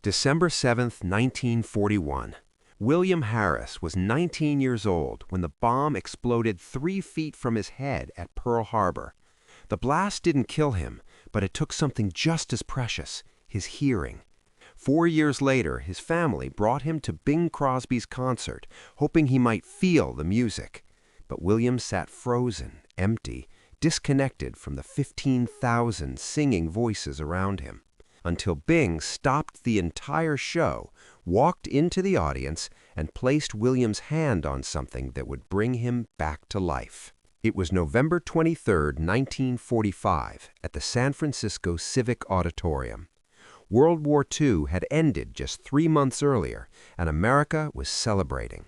December 7, 1941. William Harris was 19 years old when the bomb exploded 3 feet from his head at Pearl Harbor. The blast didn't kill him, but it took something just as precious, his hearing. 4 years later, his family brought him to Bing Crosby's concert, hoping he might feel the music. But William sat frozen, empty, disconnected from the 15,000 singing voices around him, until Bing stopped the entire show, walked into the audience, and placed William's hand on something that would bring him back to life. It was November 23, 1945, at the San Francisco Civic Auditorium. World War II had ended just 3 months earlier, and America was celebrating.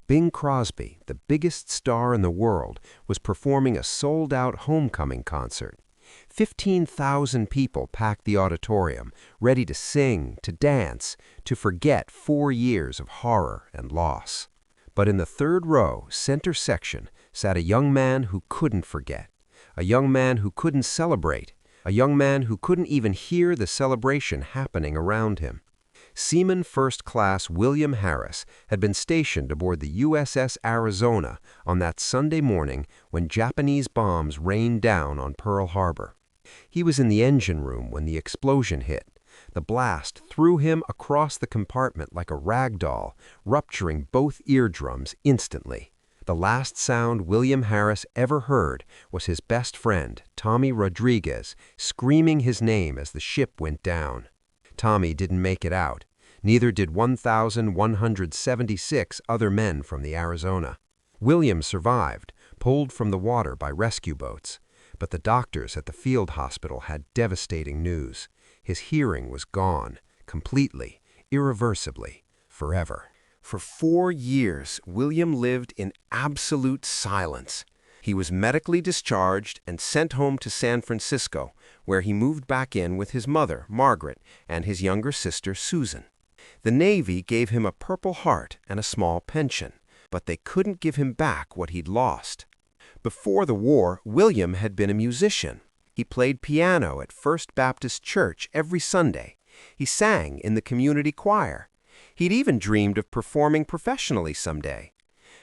Bing Crosby, the biggest star in the world, was performing a sold-out homecoming concert. 15,000 people packed the auditorium, ready to sing, to dance, to forget 4 years of horror and loss. But in the third row, center section, sat a young man who couldn't forget, a young man who couldn't celebrate, a young man who couldn't even hear the celebration happening around him. Seaman First Class William Harris had been stationed aboard the USS Arizona on that Sunday morning when Japanese bombs rained down on Pearl Harbor. He was in the engine room when the explosion hit. The blast threw him across the compartment like a rag doll, rupturing both eardrums instantly. The last sound William Harris ever heard was his best friend, Tommy Rodriguez, screaming his name as the ship went down. Tommy didn't make it out. Neither did 1,176 other men from the Arizona. William survived, pulled from the water by rescue boats. But the doctors at the field hospital had devastating news. His hearing was gone, completely, irreversibly, forever. For 4 years, William lived in absolute silence. He was medically discharged and sent home to San Francisco, where he moved back in with his mother, Margaret, and his younger sister, Susan. The Navy gave him a Purple Heart and a small pension, but they couldn't give him back what he'd lost. Before the war, William had been a musician. He played piano at First Baptist Church every Sunday. He sang in the community choir. He'd even dreamed of performing professionally someday.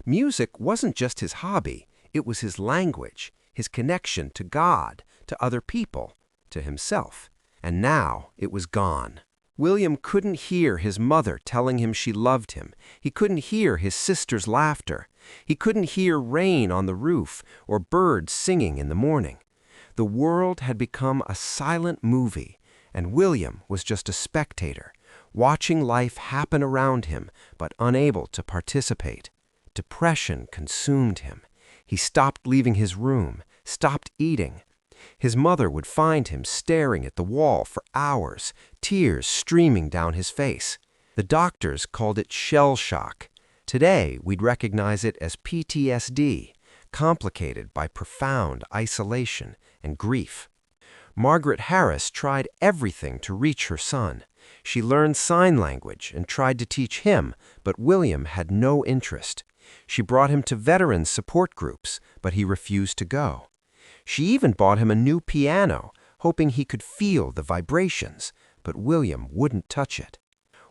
Music wasn't just his hobby. It was his language, his connection to God, to other people, to himself. And now it was gone. William couldn't hear his mother telling him she loved him. He couldn't hear his sister's laughter. He couldn't hear rain on the roof or birds singing in the morning. The world had become a silent movie, and William was just a spectator, watching life happen around him but unable to participate. Depression consumed him. He stopped leaving his room, stopped eating. His mother would find him staring at the wall for hours, tears streaming down his face. The doctors called it shell shock. Today, we'd recognize it as PTSD, complicated by profound isolation and grief. Margaret Harris tried everything to reach her son. She learned sign language and tried to teach him, but William had no interest. She brought him to veterans support groups, but he refused to go. She even bought him a new piano, hoping he could feel the vibrations, but William wouldn't touch it.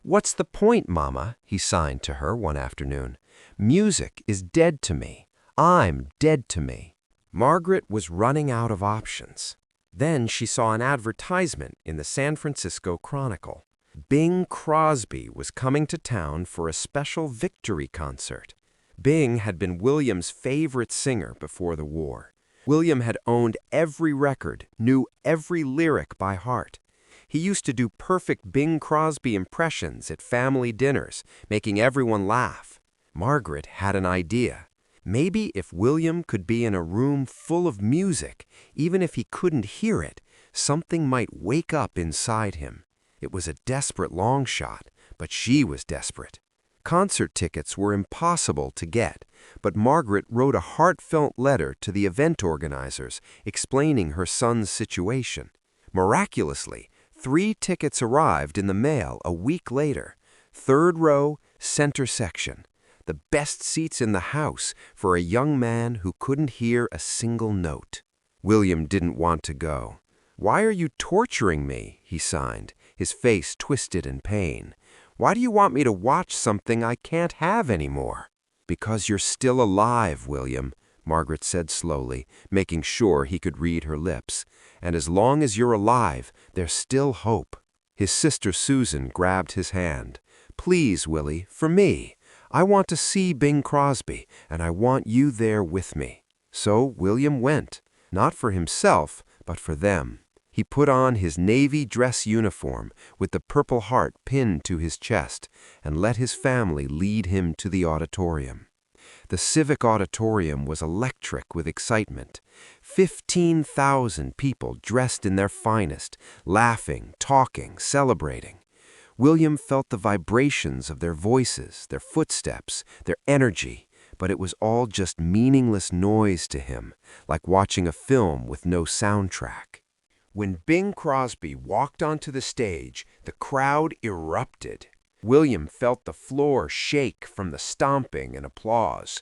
"What's the point, Mama?" he signed to her one afternoon. "Music is dead to me. I'm dead to me." Margaret was running out of options. Then she saw an advertisement in the San Francisco Chronicle. Bing Crosby was coming to town for a special victory concert. Bing had been William's favorite singer before the war. William had owned every record, knew every lyric by heart. He used to do perfect Bing Crosby impressions at family dinners, making everyone laugh. Margaret had an idea. Maybe if William could be in a room full of music, even if he couldn't hear it, something might wake up inside him. It was a desperate long shot, but she was desperate. Concert tickets were impossible to get, but Margaret wrote a heartfelt letter to the event organizers explaining her son's situation. Miraculously, 3 tickets arrived in the mail a week later. 3rd row, center section. The best seats in the house for a young man who couldn't hear a single note. William didn't want to go. "Why are you torturing me?" he signed. his face twisted in pain. "Why do you want me to watch something I can't have anymore?" "Because you're still alive, William," Margaret said slowly, making sure he could read her lips. "And as long as you're alive, there's still hope." His sister Susan grabbed his hand. "Please, Willie, for me. I want to see Bing Crosby, and I want you there with me." So William went, not for himself, but for them. He put on his navy dress uniform with the Purple Heart pinned to his chest and let his family lead him to the auditorium. The Civic Auditorium was electric with excitement. 15,000 people dressed in their finest, laughing, talking, celebrating. William felt the vibrations of their voices, their footsteps, their energy, but it was all just meaningless noise to him, like watching a film with no soundtrack. When Bing Crosby walked onto the stage, the crowd erupted. William felt the floor shake from the stomping and applause.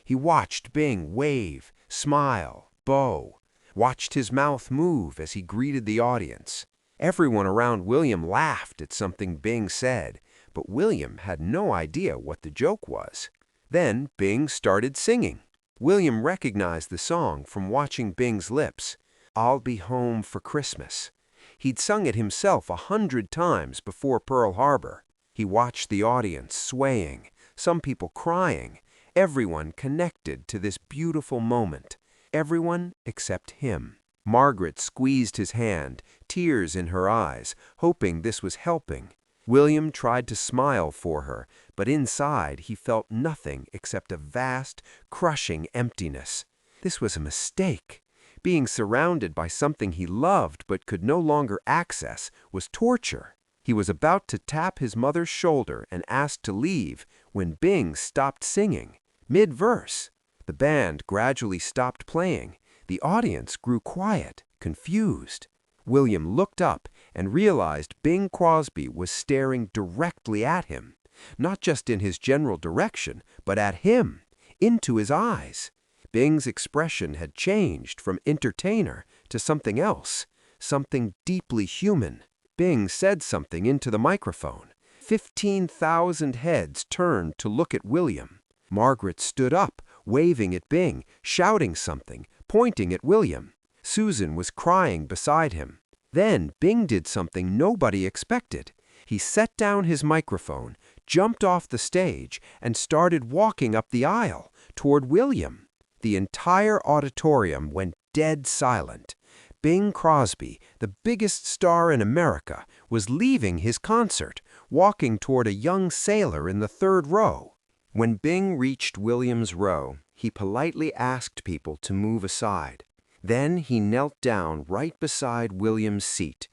He watched Bing wave, smile, bow, watched his mouth move as he greeted the audience. Everyone around William laughed at something Bing said, but William had no idea what the joke was. Then Bing started singing. William recognized the song from watching Bing's lips. "I'll Be Home for Christmas." He'd sung it himself 100 times before Pearl Harbor. He watched the audience swaying, some people crying, everyone connected to this beautiful moment. Everyone except him. Margaret squeezed his hand, tears in her eyes, hoping this was helping. William tried to smile for her, but inside he felt nothing except a vast, crushing emptiness. This was a mistake. Being surrounded by something he loved but could no longer access was torture. He was about to tap his mother's shoulder and ask to leave when Bing stopped singing, mid-verse. The band gradually stopped playing. The audience grew quiet, confused. William looked up and realized Bing Crosby was staring directly at him, not just in his general direction, but at him, into his eyes. Bing's expression had changed from entertainer to something else, something deeply human. Bing said something into the microphone. 15,000 heads turned to look at William. Margaret stood up, waving at Bing, shouting something, pointing at William. Susan was crying beside him. Then Bing did something nobody expected. He set down his microphone, jumped off the stage, and started walking up the aisle toward William. The entire auditorium went dead silent. Bing Crosby, the biggest star in America, was leaving his concert, walking toward a young sailor in the third row. When Bing reached William's row, he politely asked people to move aside. Then he knelt down right beside William's seat.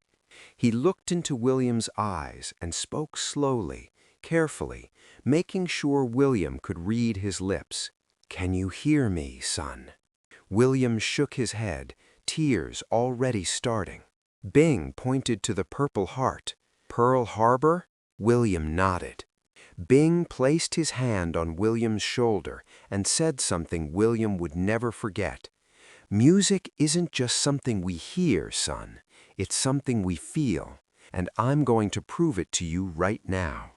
He looked into William's eyes and spoke slowly, carefully, making sure William could read his lips. "Can you hear me, son?" William shook his head, tears already starting. Bing pointed to the Purple Heart. "Pearl Harbor?" William nodded. Bing placed his hand on William's shoulder and said something William would never forget. "Music isn't just something we hear, son. It's something we feel, and I'm going to prove it to you right now."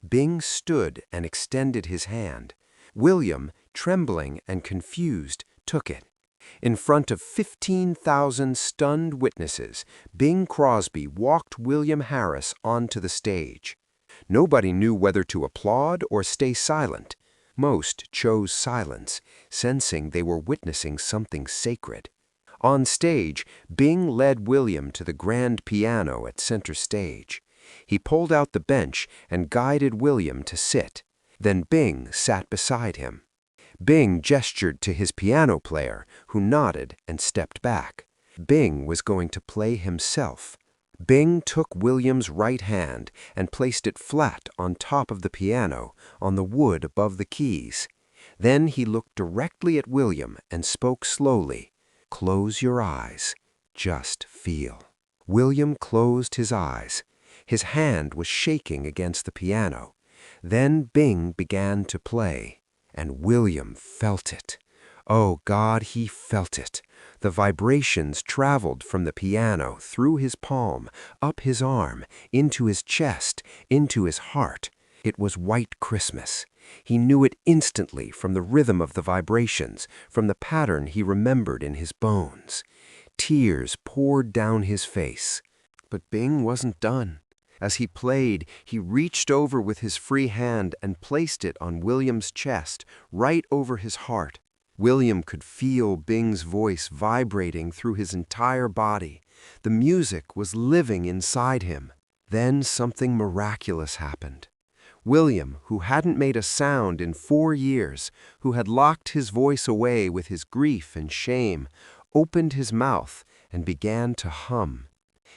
Bing stood and extended his hand. William, trembling and confused, took it. In front of 15,000 stunned witnesses, Bing Crosby walked William Harris onto the stage. Nobody knew whether to applaud or stay silent. Most chose silence, sensing they were witnessing something sacred. On stage, Bing led William to the grand piano at center stage. He pulled out the bench and guided William to sit. Then Bing sat beside him. Bing gestured to his piano player, who nodded and stepped back. Bing was going to play himself. Bing took William's right hand and placed it flat on top of the piano, on the wood above the keys. Then he looked directly at William and spoke slowly. "Close your eyes. Just feel." William closed his eyes. His hand was shaking against the piano. Then Bing began to play, and William felt it. Oh God, he felt it. The vibrations traveled from the piano through his palm, up his arm, into his chest, into his heart. It was White Christmas. He knew it instantly from the rhythm of the vibrations, from the pattern he remembered in his bones. Tears poured down his face. But Bing wasn't done. As he played, he reached over with his free hand and placed it on William's chest, right over his heart. William could feel Bing's voice vibrating through his entire body. The music was living inside him. Then something miraculous happened. William, who hadn't made a sound in 4 years, who had locked his voice away with his grief and shame, opened his mouth and began to hum.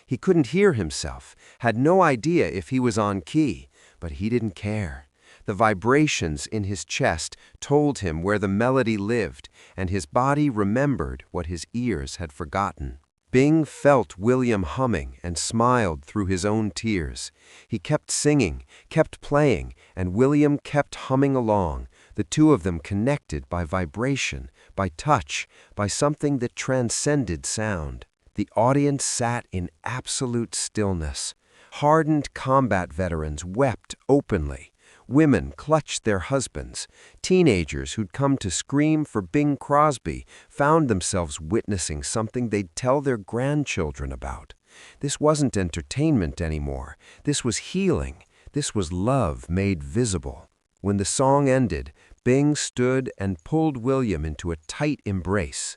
He couldn't hear himself, had no idea if he was on key, but he didn't care. The vibrations in his chest told him where the melody lived, and his body remembered what his ears had forgotten. Bing felt William humming and smiled through his own tears. He kept singing, kept playing, and William kept humming along, the two of them connected by vibration, by touch, by something that transcended sound. The audience sat in absolute stillness. Hardened combat veterans wept openly. Women clutched their husbands. Teenagers who'd come to scream for Bing Crosby found themselves witnessing something they'd tell their grandchildren about. This wasn't entertainment anymore. This was healing. This was love made visible. When the song ended, Bing stood and pulled William into a tight embrace.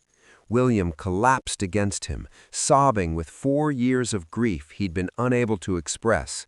William collapsed against him, sobbing with 4 years of grief he'd been unable to express.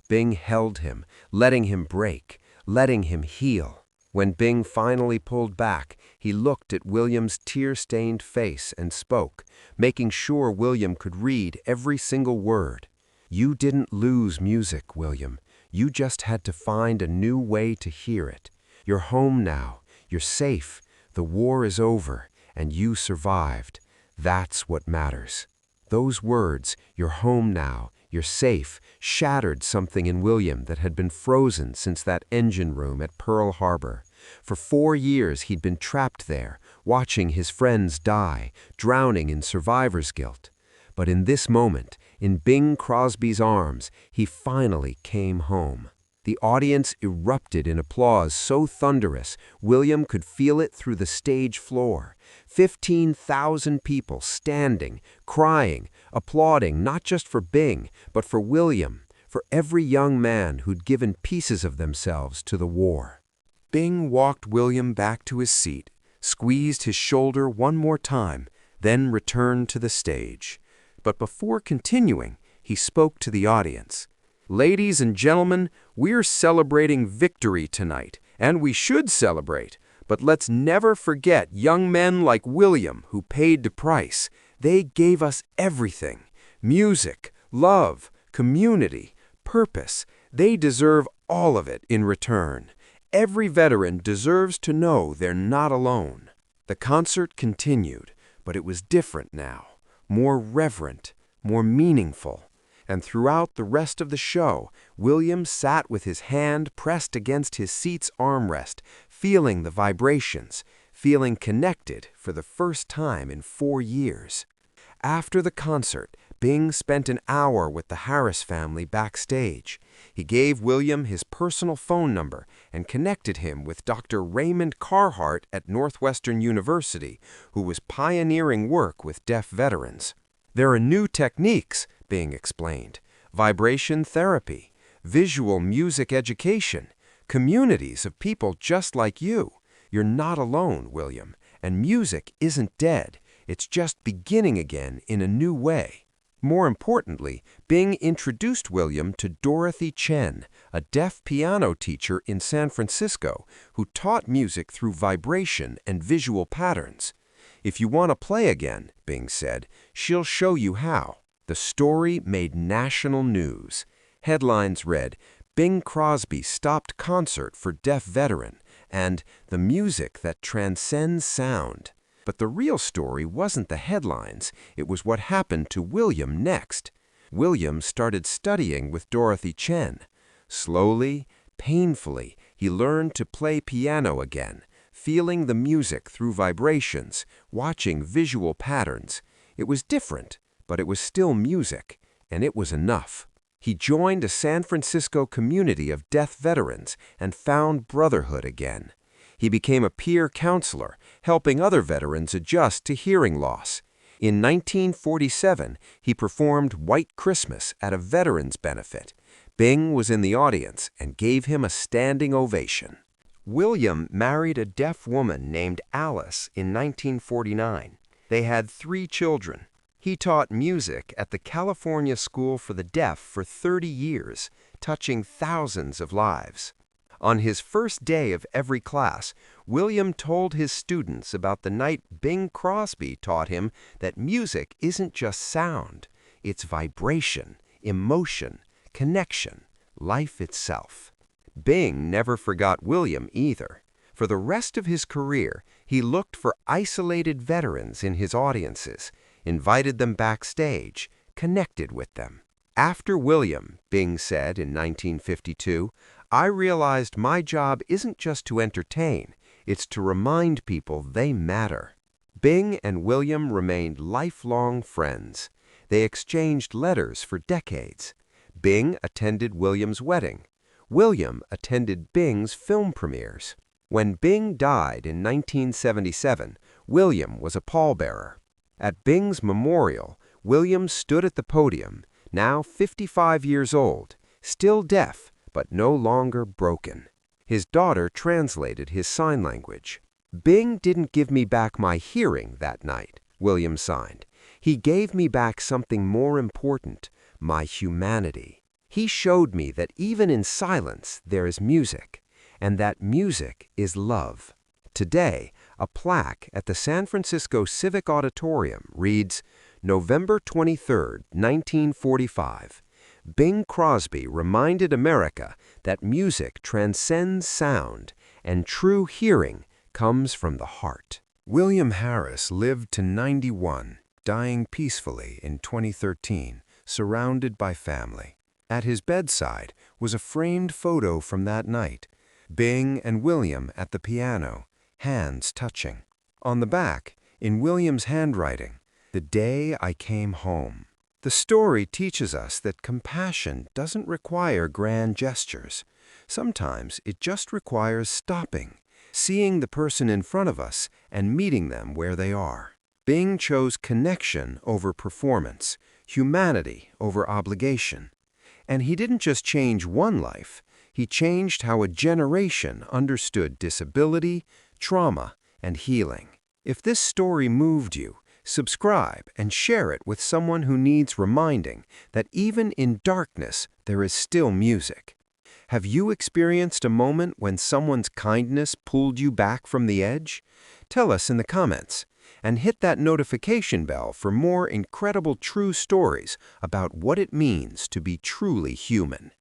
Bing held him, letting him break, letting him heal. When Bing finally pulled back, he looked at William's tear-stained face and spoke, making sure William could read every single word. "You didn't lose music, William. You just had to find a new way to hear it. You're home now. You're safe. The war is over. And you survived. That's what matters." Those words, "you're home now, you're safe," shattered something in William that had been frozen since that engine room at Pearl Harbor. For 4 years he'd been trapped there, watching his friends die, drowning in survivor's guilt. But in this moment, in Bing Crosby's arms, he finally came home. The audience erupted in applause so thunderous, William could feel it through the stage floor. 15,000 people standing, crying, applauding not just for Bing, but for William, for every young man who'd given pieces of themselves to the war. Bing walked William back to his seat, squeezed his shoulder one more time, then returned to the stage. But before continuing, he spoke to the audience. "Ladies and gentlemen, we're celebrating victory tonight, and we should celebrate. But let's never forget young men like William who paid the price. They gave us everything: music, love, community, purpose. They deserve all of it in return. Every veteran deserves to know they're not alone." The concert continued, but it was different now, more reverent, more meaningful. And throughout the rest of the show, William sat with his hand pressed against his seat's armrest, feeling the vibrations, feeling connected for the first time in 4 years. After the concert, Bing spent an hour with the Harris family backstage. He gave William his personal phone number and connected him with Dr. Raymond Carhart at Northwestern University, who was pioneering work with deaf veterans. "There are new techniques," Bing explained: vibration therapy, visual music education, communities of people just like you. You're not alone, William, and music isn't dead. It's just beginning again in a new way. More importantly, Bing introduced William to Dorothy Chen, a deaf piano teacher in San Francisco who taught music through vibration and visual patterns. "If you want to play again," Bing said, "she'll show you how." The story made national news. Headlines read, "Bing Crosby stopped concert for deaf veteran," and "The music that transcends sound." But the real story wasn't the headlines. It was what happened to William next. William started studying with Dorothy Chen. Slowly, painfully, he learned to play piano again, feeling the music through vibrations, watching visual patterns. It was different, but it was still music, and it was enough. He joined a San Francisco community of deaf veterans and found brotherhood again. He became a peer counselor, helping other veterans adjust to hearing loss. In 1947, he performed White Christmas at a veterans benefit. Bing was in the audience and gave him a standing ovation. William married a deaf woman named Alice in 1949. They had 3 children. He taught music at the California School for the Deaf for 30 years, touching thousands of lives. On his first day of every class, William told his students about the night Bing Crosby taught him that music isn't just sound, it's vibration, emotion, connection, life itself. Bing never forgot William either. For the rest of his career, he looked for isolated veterans in his audiences, invited them backstage, connected with them. After William, Bing said in 1952, I realized my job isn't just to entertain, it's to remind people they matter. Bing and William remained lifelong friends. They exchanged letters for decades. Bing attended William's wedding. William attended Bing's film premieres. When Bing died in 1977, William was a pallbearer. At Bing's memorial, William stood at the podium, now 55 years old, still deaf, but no longer broken. His daughter translated his sign language. Bing didn't give me back my hearing that night, William signed. He gave me back something more important, my humanity. He showed me that even in silence there is music, and that music is love. Today, a plaque at the San Francisco Civic Auditorium reads, November 23, 1945. Bing Crosby reminded America that music transcends sound and true hearing comes from the heart. William Harris lived to 91, dying peacefully in 2013, surrounded by family. At his bedside was a framed photo from that night, Bing and William at the piano, hands touching. On the back, in William's handwriting, the day I came home. The story teaches us that compassion doesn't require grand gestures. Sometimes it just requires stopping, seeing the person in front of us and meeting them where they are. Bing chose connection over performance, humanity over obligation. And he didn't just change one life, he changed how a generation understood disability, trauma, and healing. If this story moved you, subscribe and share it with someone who needs reminding that even in darkness there is still music. Have you experienced a moment when someone's kindness pulled you back from the edge? Tell us in the comments, and hit that notification bell for more incredible true stories about what it means to be truly human.